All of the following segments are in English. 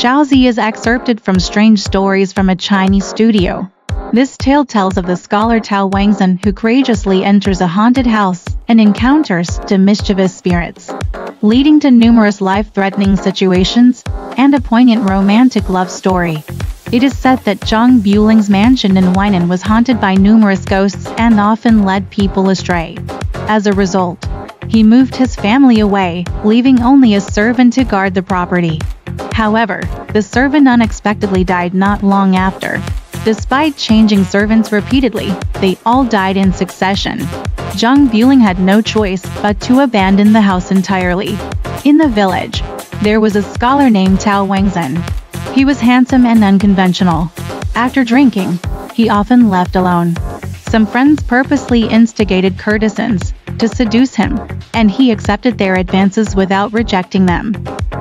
XiaoXie is excerpted from Strange Stories from a Chinese Studio. This tale tells of the scholar Tao Wangzhen who courageously enters a haunted house and encounters the mischievous spirits, leading to numerous life-threatening situations and a poignant romantic love story. It is said that Zhang Buling's mansion in Weinan was haunted by numerous ghosts and often led people astray. As a result, he moved his family away, leaving only a servant to guard the property. However, the servant unexpectedly died not long after. Despite changing servants repeatedly, they all died in succession. Zhang Buling had no choice but to abandon the house entirely. In the village, there was a scholar named Tao Wangzhen. He was handsome and unconventional. After drinking, he often left alone. Some friends purposely instigated courtesans to seduce him, and he accepted their advances without rejecting them.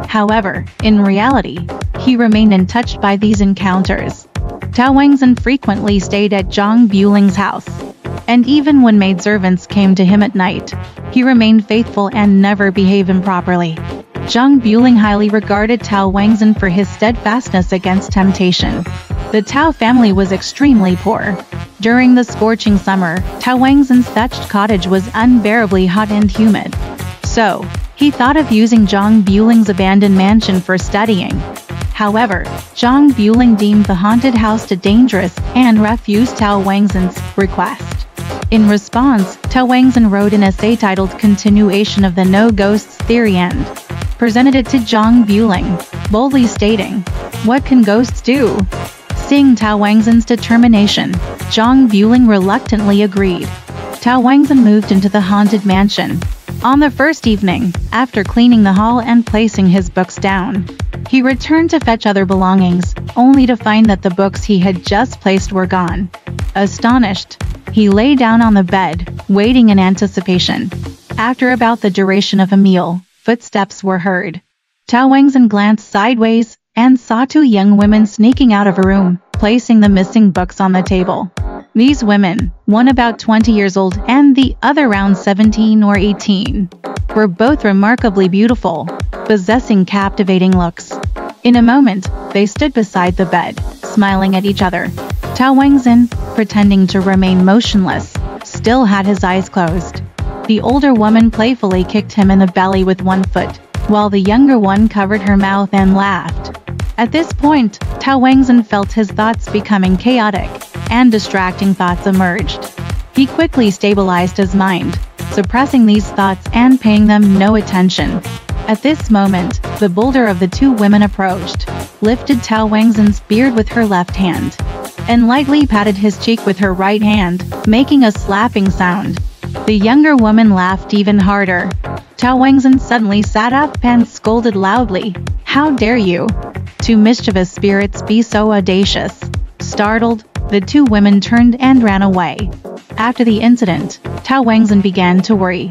However, in reality, he remained untouched by these encounters. Tao Wangzhen frequently stayed at Zhang Buling's house, and even when maidservants came to him at night, he remained faithful and never behaved improperly. Zhang Buling highly regarded Tao Wangzhen for his steadfastness against temptation. The Tao family was extremely poor. During the scorching summer, Tao Wangzhen's thatched cottage was unbearably hot and humid. So, he thought of using Zhang Buling's abandoned mansion for studying. However, Zhang Buling deemed the haunted house too dangerous and refused Tao Wangzhen's request. In response, Tao Wangzhen wrote an essay titled Continuation of the No Ghosts Theory and presented it to Zhang Buling, boldly stating, "What can ghosts do?" Seeing Tao Wangzhen's determination, Zhang Buling reluctantly agreed. Tao Wangzhen moved into the haunted mansion. On the first evening, after cleaning the hall and placing his books down, he returned to fetch other belongings, only to find that the books he had just placed were gone. Astonished, he lay down on the bed, waiting in anticipation. After about the duration of a meal, footsteps were heard. Tao Wangzhen glanced sideways and saw two young women sneaking out of a room, placing the missing books on the table. These women, one about 20 years old and the other around 17 or 18, were both remarkably beautiful, possessing captivating looks. In a moment, they stood beside the bed, smiling at each other. Tao Wangzhen, pretending to remain motionless, still had his eyes closed. The older woman playfully kicked him in the belly with one foot, while the younger one covered her mouth and laughed. At this point, Tao Wangzhen felt his thoughts becoming chaotic, and distracting thoughts emerged. He quickly stabilized his mind, suppressing these thoughts and paying them no attention. At this moment, the bolder of the two women approached, lifted Tao Wangzhen's beard with her left hand, and lightly patted his cheek with her right hand, making a slapping sound. The younger woman laughed even harder. Tao Wangzhen suddenly sat up and scolded loudly, "How dare you? Two mischievous spirits be so audacious." Startled, the two women turned and ran away. After the incident, Tao Wangzhen began to worry.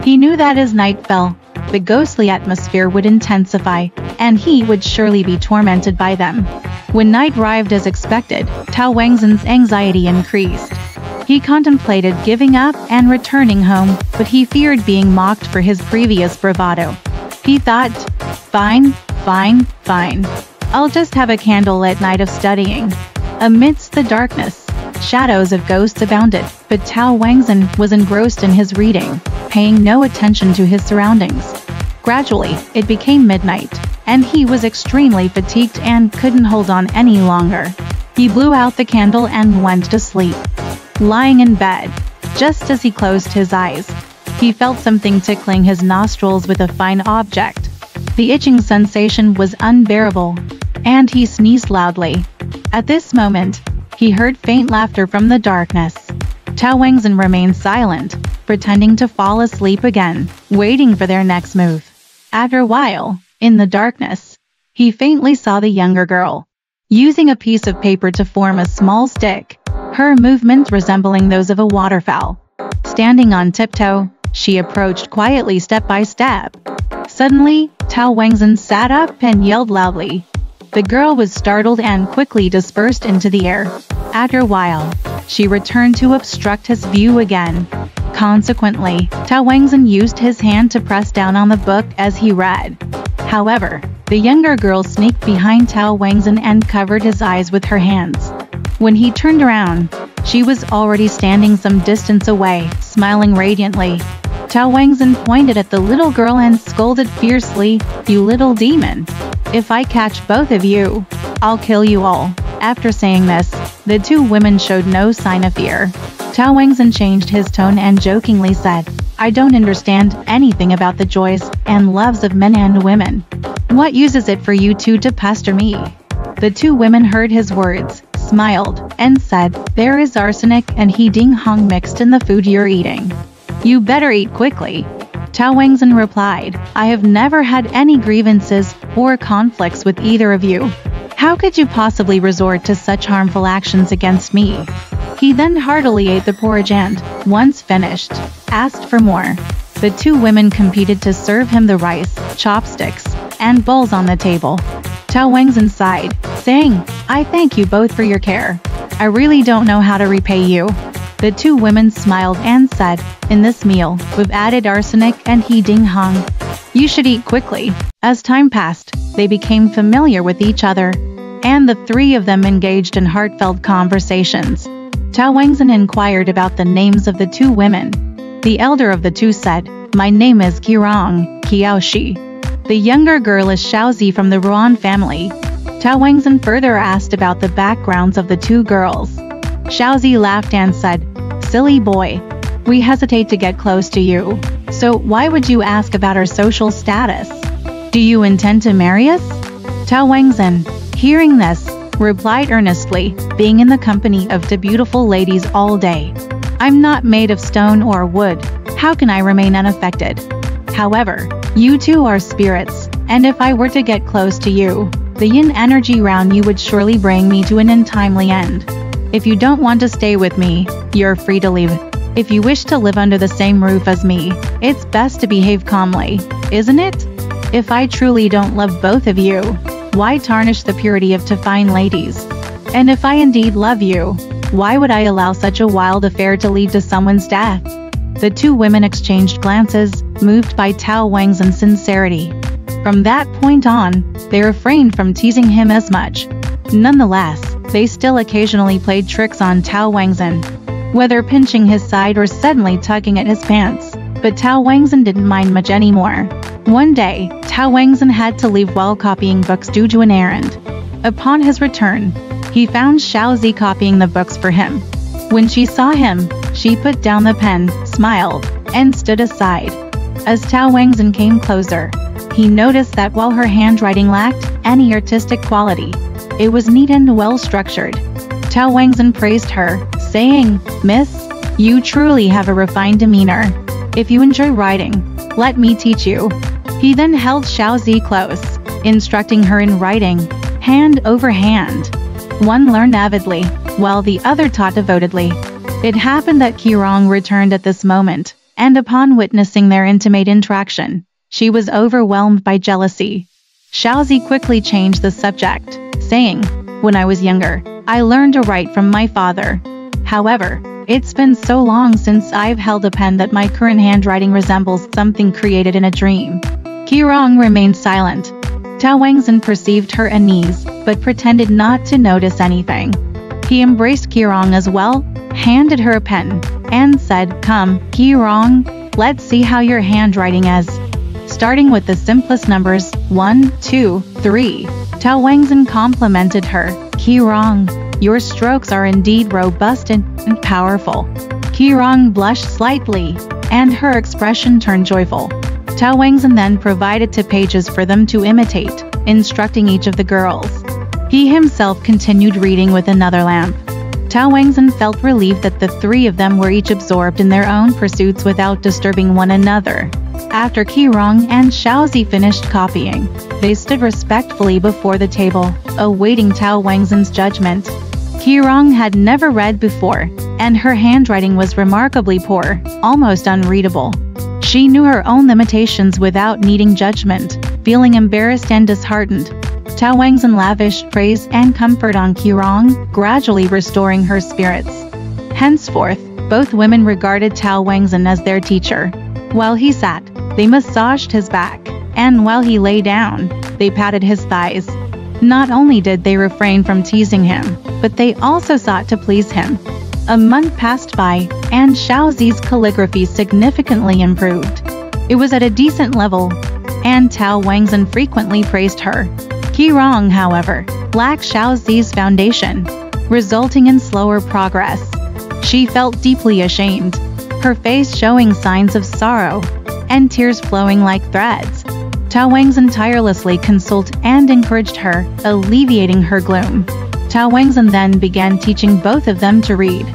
He knew that as night fell, the ghostly atmosphere would intensify, and he would surely be tormented by them. When night arrived as expected, Tao Wangzhen's anxiety increased. He contemplated giving up and returning home, but he feared being mocked for his previous bravado. He thought, fine. I'll just have a candlelit night of studying." Amidst the darkness, shadows of ghosts abounded, but Tao Wangzhen was engrossed in his reading, paying no attention to his surroundings. Gradually, it became midnight, and he was extremely fatigued and couldn't hold on any longer. He blew out the candle and went to sleep. Lying in bed, just as he closed his eyes, he felt something tickling his nostrils with a fine object. The itching sensation was unbearable, and he sneezed loudly. At this moment, he heard faint laughter from the darkness. Tao Wangzhen remained silent, pretending to fall asleep again, waiting for their next move. After a while, in the darkness, he faintly saw the younger girl, using a piece of paper to form a small stick, her movements resembling those of a waterfowl. Standing on tiptoe, she approached quietly step by step. Suddenly, Tao Wangzhen sat up and yelled loudly. The girl was startled and quickly dispersed into the air. After a while, she returned to obstruct his view again. Consequently, Tao Wangzhen used his hand to press down on the book as he read. However, the younger girl sneaked behind Tao Wangzhen and covered his eyes with her hands. When he turned around, she was already standing some distance away, smiling radiantly. Tao Wangzhen pointed at the little girl and scolded fiercely, "You little demon! If I catch both of you, I'll kill you all." After saying this, the two women showed no sign of fear. Tao Wangzhen changed his tone and jokingly said, "I don't understand anything about the joys and loves of men and women. What use is it for you two to pester me?" The two women heard his words, smiled, and said, "There is arsenic and he ding hong mixed in the food you're eating. You better eat quickly." Tao Wangzhen replied, "I have never had any grievances or conflicts with either of you. How could you possibly resort to such harmful actions against me?" He then heartily ate the porridge and, once finished, asked for more. The two women competed to serve him the rice, chopsticks, and bowls on the table. Tao Wangzhen sighed, saying, "I thank you both for your care. I really don't know how to repay you." The two women smiled and said, "In this meal, we've added arsenic and he ding hong. You should eat quickly." As time passed, they became familiar with each other, and the three of them engaged in heartfelt conversations. Tao Wangzhen inquired about the names of the two women. The elder of the two said, "My name is XiaoXie. The younger girl is XiaoXie from the Ruan family." Tao Wangzhen further asked about the backgrounds of the two girls. XiaoXie laughed and said, "Silly boy. We hesitate to get close to you. So why would you ask about our social status? Do you intend to marry us?" Tao Wangzhen, hearing this, replied earnestly, "Being in the company of the beautiful ladies all day. I'm not made of stone or wood. How can I remain unaffected? However, you two are spirits, and if I were to get close to you, the yin energy around you would surely bring me to an untimely end. If you don't want to stay with me, you're free to leave. If you wish to live under the same roof as me, it's best to behave calmly, isn't it? If I truly don't love both of you, why tarnish the purity of two fine ladies? And if I indeed love you, why would I allow such a wild affair to lead to someone's death?" The two women exchanged glances, moved by Tao Wangzhen's sincerity. From that point on, they refrained from teasing him as much. Nonetheless, they still occasionally played tricks on Tao Wangzhen, whether pinching his side or suddenly tugging at his pants. But Tao Wangzhen didn't mind much anymore. One day, Tao Wangzhen had to leave while copying books due to an errand. Upon his return, he found XiaoXie copying the books for him. When she saw him, she put down the pen, smiled, and stood aside. As Tao Wangzhen came closer, he noticed that while her handwriting lacked any artistic quality, it was neat and well-structured. Tao Wangzhen praised her, saying, "Miss, you truly have a refined demeanor. If you enjoy writing, let me teach you." He then held XiaoXie close, instructing her in writing, hand over hand. One learned avidly, while the other taught devotedly. It happened that Qirong returned at this moment, and upon witnessing their intimate interaction, she was overwhelmed by jealousy. XiaoXie quickly changed the subject, saying, "When I was younger, I learned to write from my father. However, it's been so long since I've held a pen that my current handwriting resembles something created in a dream." Qirong remained silent. Tao Wangzhen perceived her unease, but pretended not to notice anything. He embraced Qirong as well, handed her a pen, and said, "Come, Qirong, let's see how your handwriting is. Starting with the simplest numbers, 1, 2, 3. Tao Wangzhen complimented her, "Qirong, your strokes are indeed robust and powerful." Qirong blushed slightly, and her expression turned joyful. Tao Wangzhen then provided 2 pages for them to imitate, instructing each of the girls. He himself continued reading with another lamp. Tao Wangzhen felt relieved that the 3 of them were each absorbed in their own pursuits without disturbing one another. After Qirong and XiaoXie finished copying, they stood respectfully before the table, awaiting Tao Wangzhen's judgment. Qirong had never read before, and her handwriting was remarkably poor, almost unreadable. She knew her own limitations without needing judgment, feeling embarrassed and disheartened. Tao Wangzhen lavished praise and comfort on Qirong, gradually restoring her spirits. Henceforth, both women regarded Tao Wangzhen as their teacher. While he sat, they massaged his back, and while he lay down, they patted his thighs. Not only did they refrain from teasing him, but they also sought to please him. A month passed by, and XiaoXie's calligraphy significantly improved. It was at a decent level, and Tao Wangzhen frequently praised her. Qirong, however, lacked XiaoXie's foundation, resulting in slower progress. She felt deeply ashamed, her face showing signs of sorrow, and tears flowing like threads. Tao Wangzhen tirelessly consoled and encouraged her, alleviating her gloom. Tao Wangzhen then began teaching both of them to read.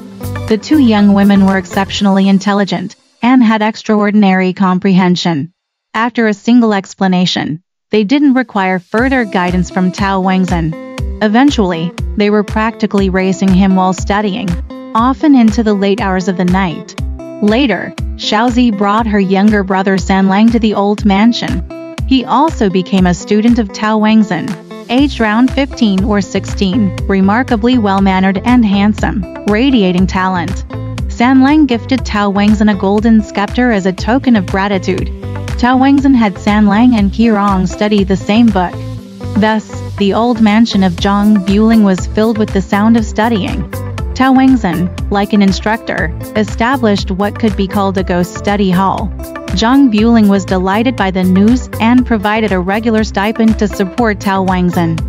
The two young women were exceptionally intelligent and had extraordinary comprehension. After a single explanation, they didn't require further guidance from Tao Wangzhen. Eventually, they were practically raising him while studying, often into the late hours of the night. Later, XiaoXie brought her younger brother Sanlang to the old mansion. He also became a student of Tao Wangzhen, aged around 15 or 16, remarkably well-mannered and handsome, radiating talent. Sanlang gifted Tao Wangzhen a golden scepter as a token of gratitude. Tao Wangzhen had Sanlang and Qirong study the same book. Thus, the old mansion of Zhang Buling was filled with the sound of studying. Tao Wangzhen, like an instructor, established what could be called a ghost study hall. Zhang Buling was delighted by the news and provided a regular stipend to support Tao Wangzhen.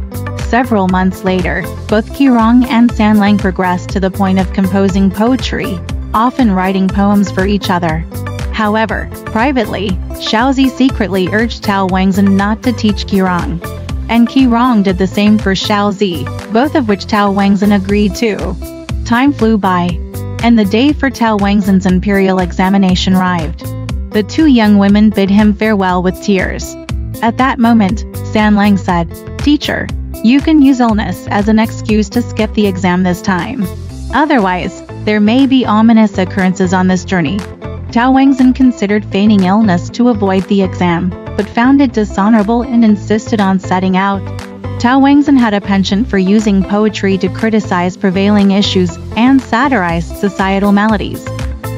Several months later, both Qirong and Sanlang progressed to the point of composing poetry, often writing poems for each other. However, privately, XiaoXie secretly urged Tao Wangzhen not to teach Qirong. And Qirong did the same for XiaoXie, both of which Tao Wangzhen agreed to. Time flew by, and the day for Tao Wangzhen's imperial examination arrived. The two young women bid him farewell with tears. At that moment, Sanlang said, "Teacher, you can use illness as an excuse to skip the exam this time. Otherwise, there may be ominous occurrences on this journey." Tao Wangzhen considered feigning illness to avoid the exam, but found it dishonorable and insisted on setting out. Tao Wangzhen had a penchant for using poetry to criticize prevailing issues and satirize societal maladies.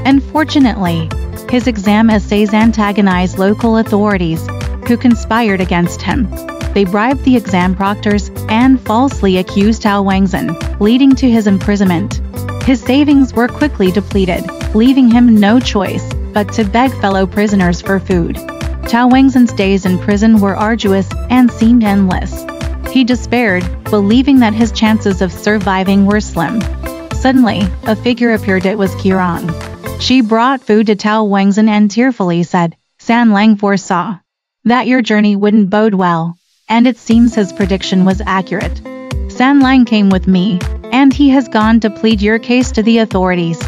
Unfortunately, his exam essays antagonized local authorities, who conspired against him. They bribed the exam proctors and falsely accused Tao Wangzhen, leading to his imprisonment. His savings were quickly depleted, leaving him no choice but to beg fellow prisoners for food. Tao Wangzhen's days in prison were arduous and seemed endless. He despaired, believing that his chances of surviving were slim. Suddenly, a figure appeared. It was Qirong. She brought food to Tao Wangzhen and tearfully said, "Sanlang foresaw that your journey wouldn't bode well, and it seems his prediction was accurate. Sanlang came with me, and he has gone to plead your case to the authorities."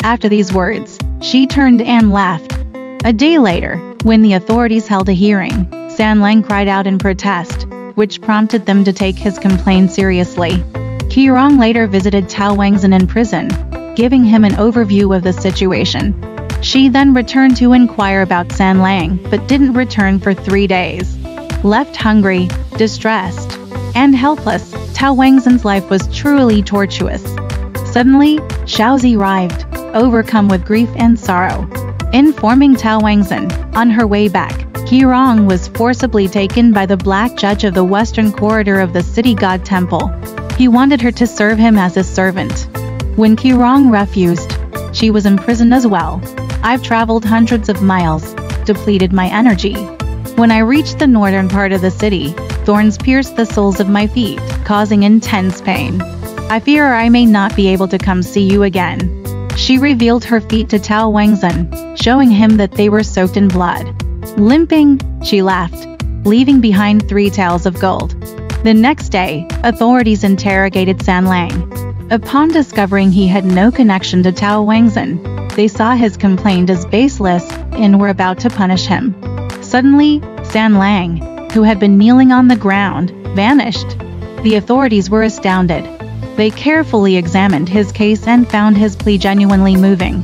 After these words, she turned and left. A day later, when the authorities held a hearing, Sanlang cried out in protest, which prompted them to take his complaint seriously. Qirong later visited Tao Wangzhen in prison, giving him an overview of the situation. She then returned to inquire about Sanlang, but didn't return for 3 days. Left hungry, distressed, and helpless, Tao Wangzhen's life was truly tortuous. Suddenly, XiaoXie arrived, overcome with grief and sorrow. Informing Tao Wangzhen, on her way back, Qirong was forcibly taken by the black judge of the western corridor of the city god temple. He wanted her to serve him as his servant. When Qirong refused, she was imprisoned as well. "I've traveled hundreds of miles, depleted my energy. When I reached the northern part of the city, thorns pierced the soles of my feet, causing intense pain. I fear I may not be able to come see you again." She revealed her feet to Tao Wangzhen, showing him that they were soaked in blood. Limping, she left, leaving behind 3 taels of gold. The next day, authorities interrogated Sanlang. Upon discovering he had no connection to Tao Wangzhen, they saw his complaint as baseless and were about to punish him. Suddenly, Sanlang, who had been kneeling on the ground, vanished. The authorities were astounded. They carefully examined his case and found his plea genuinely moving.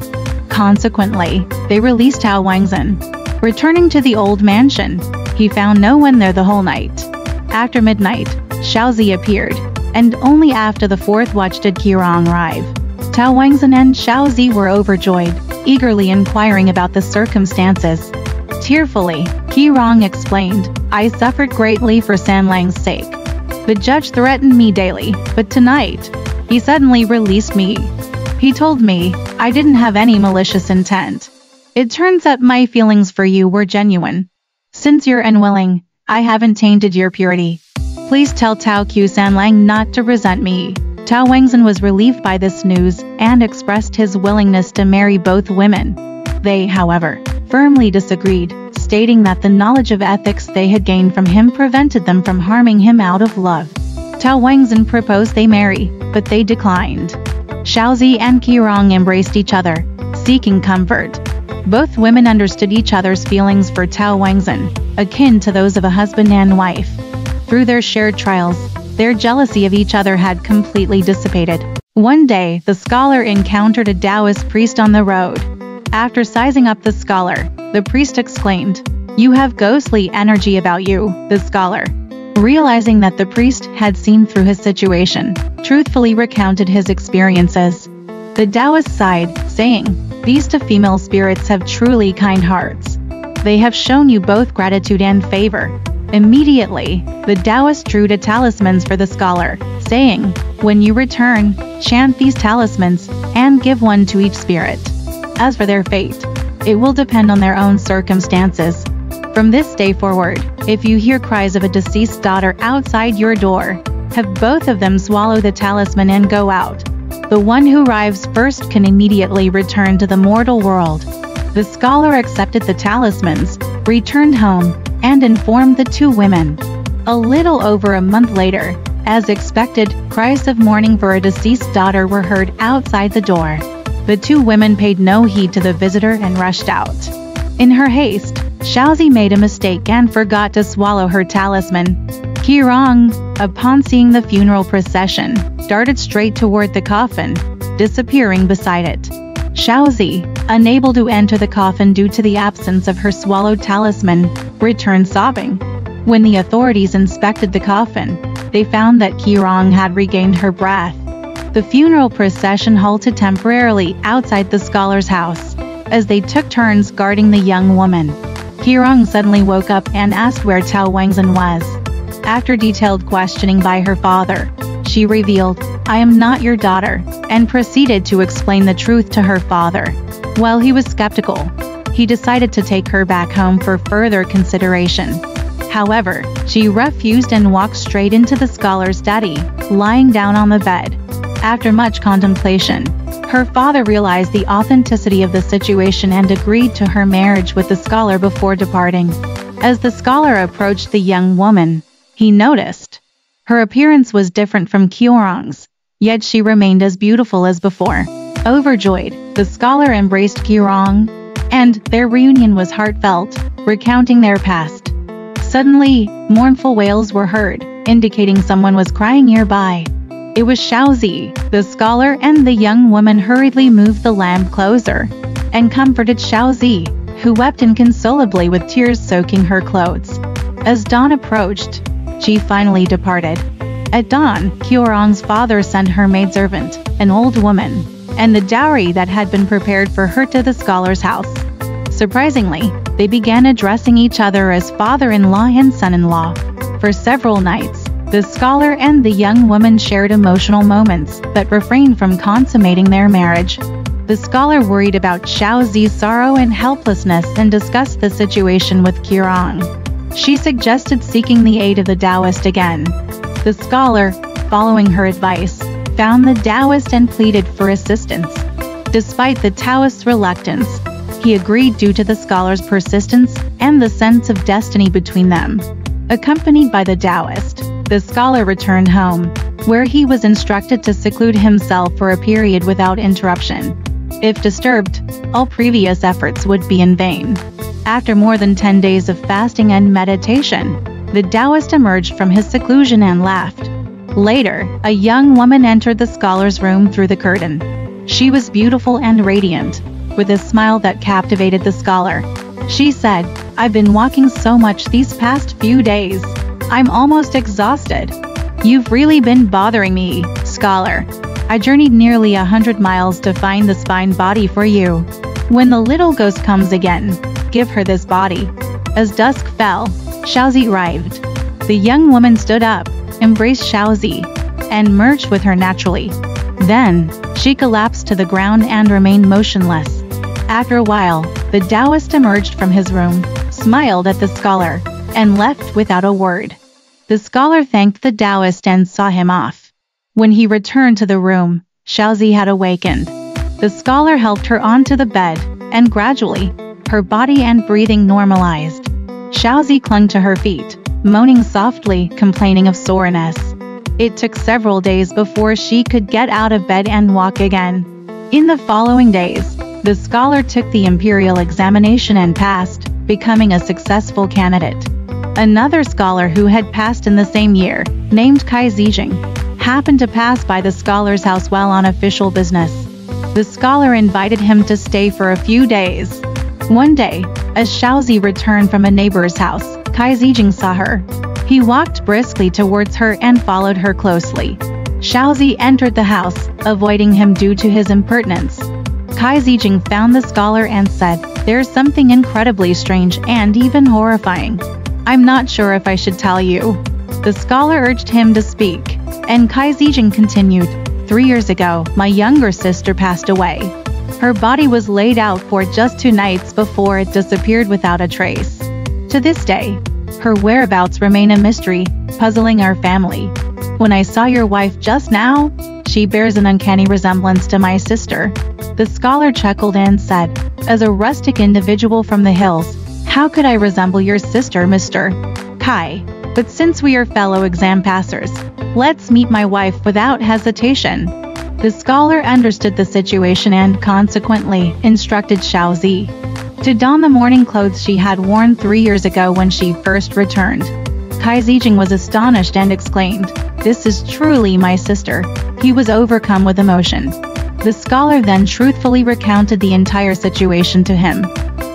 Consequently, they released Tao Wangzhen. Returning to the old mansion, he found no one there the whole night. After midnight, XiaoXie appeared, and only after the 4th watch did Qirong arrive. Tao Wangzhen and XiaoXie were overjoyed, eagerly inquiring about the circumstances. Tearfully, Qirong explained, I suffered greatly for Sanlang's sake. The judge threatened me daily, but tonight, he suddenly released me. He told me I didn't have any malicious intent. It turns out my feelings for you were genuine. Since you're unwilling, I haven't tainted your purity. Please tell Tao Q Sanlang not to resent me. Tao Wangzhen was relieved by this news and expressed his willingness to marry both women. They, however, firmly disagreed, stating that the knowledge of ethics they had gained from him prevented them from harming him out of love. Tao Wangzhen proposed they marry, but they declined. XiaoXie and Qirong embraced each other, seeking comfort. Both women understood each other's feelings for Tao Wangzhen, akin to those of a husband and wife. Through their shared trials, their jealousy of each other had completely dissipated. One day, the scholar encountered a Taoist priest on the road. After sizing up the scholar, the priest exclaimed, "You have ghostly energy about you." The scholar, realizing that the priest had seen through his situation, truthfully recounted his experiences. The Taoist sighed, saying, "These two female spirits have truly kind hearts. They have shown you both gratitude and favor." Immediately, the Taoist drew the talismans for the scholar, saying, "When you return, chant these talismans, and give one to each spirit. As for their fate, it will depend on their own circumstances. From this day forward, if you hear cries of a deceased daughter outside your door, have both of them swallow the talisman and go out. The one who arrives first can immediately return to the mortal world." The scholar accepted the talismans, returned home, and informed the two women. A little over a month later, as expected, cries of mourning for a deceased daughter were heard outside the door. The two women paid no heed to the visitor and rushed out. In her haste, XiaoXie made a mistake and forgot to swallow her talisman. Qirong, upon seeing the funeral procession, darted straight toward the coffin, disappearing beside it. XiaoXie, unable to enter the coffin due to the absence of her swallowed talisman, returned sobbing. When the authorities inspected the coffin, they found that Qirong had regained her breath. The funeral procession halted temporarily outside the scholar's house, as they took turns guarding the young woman. Qirong suddenly woke up and asked where Tao Wangzhen was. After detailed questioning by her father, she revealed, "I am not your daughter," and proceeded to explain the truth to her father. While he was skeptical, he decided to take her back home for further consideration. However, she refused and walked straight into the scholar's study, lying down on the bed. After much contemplation, her father realized the authenticity of the situation and agreed to her marriage with the scholar before departing. As the scholar approached the young woman, he noticed her appearance was different from Qirong's, yet she remained as beautiful as before. Overjoyed, the scholar embraced Qirong, and their reunion was heartfelt, recounting their past. Suddenly, mournful wails were heard, indicating someone was crying nearby. It was XiaoXie. The scholar and the young woman hurriedly moved the lamp closer and comforted XiaoXie, who wept inconsolably with tears soaking her clothes. As dawn approached, she finally departed. At dawn, Qirong's father sent her maidservant, an old woman, and the dowry that had been prepared for her to the scholar's house. Surprisingly, they began addressing each other as father-in-law and son-in-law. For several nights, the scholar and the young woman shared emotional moments but refrained from consummating their marriage. The scholar worried about XiaoXie's sorrow and helplessness and discussed the situation with Qirong. She suggested seeking the aid of the Taoist again. The scholar, following her advice, found the Taoist and pleaded for assistance. Despite the Taoist's reluctance, he agreed due to the scholar's persistence and the sense of destiny between them. Accompanied by the Taoist, the scholar returned home, where he was instructed to seclude himself for a period without interruption. If disturbed, all previous efforts would be in vain. After more than 10 days of fasting and meditation, the Taoist emerged from his seclusion and laughed. Later, a young woman entered the scholar's room through the curtain. She was beautiful and radiant, with a smile that captivated the scholar. She said, "I've been walking so much these past few days. I'm almost exhausted. You've really been bothering me, scholar. I journeyed nearly 100 miles to find this fine body for you. When the little ghost comes again, give her this body." As dusk fell, XiaoXie arrived. The young woman stood up, embraced XiaoXie, and merged with her naturally. Then, she collapsed to the ground and remained motionless. After a while, the Taoist emerged from his room, smiled at the scholar, and left without a word. The scholar thanked the Taoist and saw him off. When he returned to the room, XiaoXie had awakened. The scholar helped her onto the bed, and gradually, her body and breathing normalized. XiaoXie clung to her feet, moaning softly, complaining of soreness. It took several days before she could get out of bed and walk again. In the following days, the scholar took the imperial examination and passed, becoming a successful candidate. Another scholar who had passed in the same year, named XiaoXie, happened to pass by the scholar's house while on official business. The scholar invited him to stay for a few days. One day, as XiaoXie returned from a neighbor's house, XiaoXie saw her. He walked briskly towards her and followed her closely. XiaoXie entered the house, avoiding him due to his impertinence. XiaoXie found the scholar and said, "There's something incredibly strange and even horrifying. I'm not sure if I should tell you." The scholar urged him to speak, and XiaoXie continued, "3 years ago, my younger sister passed away. Her body was laid out for just 2 nights before it disappeared without a trace. To this day, her whereabouts remain a mystery, puzzling our family. When I saw your wife just now, she bears an uncanny resemblance to my sister." The scholar chuckled and said, "As a rustic individual from the hills, how could I resemble your sister, Mr. Kai? But since we are fellow exam passers, let's meet my wife without hesitation." The scholar understood the situation and consequently instructed XiaoXie to don the mourning clothes she had worn 3 years ago when she first returned. XiaoXie was astonished and exclaimed, "This is truly my sister." He was overcome with emotion. The scholar then truthfully recounted the entire situation to him.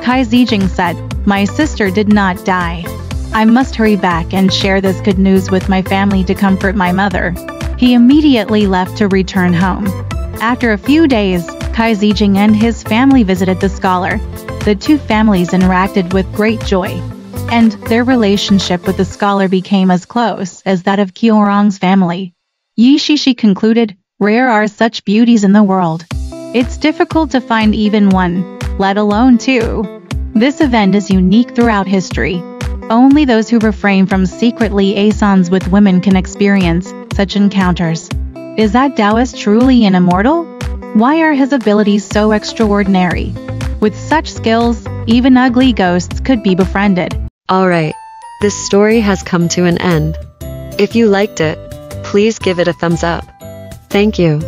XiaoXie said, "My sister did not die. I must hurry back and share this good news with my family to comfort my mother." He immediately left to return home. After a few days, XiaoXie and his family visited the scholar. The two families interacted with great joy, and their relationship with the scholar became as close as that of XiaoXie's family. XiaoXie concluded, "Rare are such beauties in the world. It's difficult to find even one, let alone 2. This event is unique throughout history. Only those who refrain from secret liaisons with women can experience such encounters. Is that Taoist truly an immortal? Why are his abilities so extraordinary? With such skills, even ugly ghosts could be befriended." Alright, this story has come to an end. If you liked it, please give it a thumbs up. Thank you.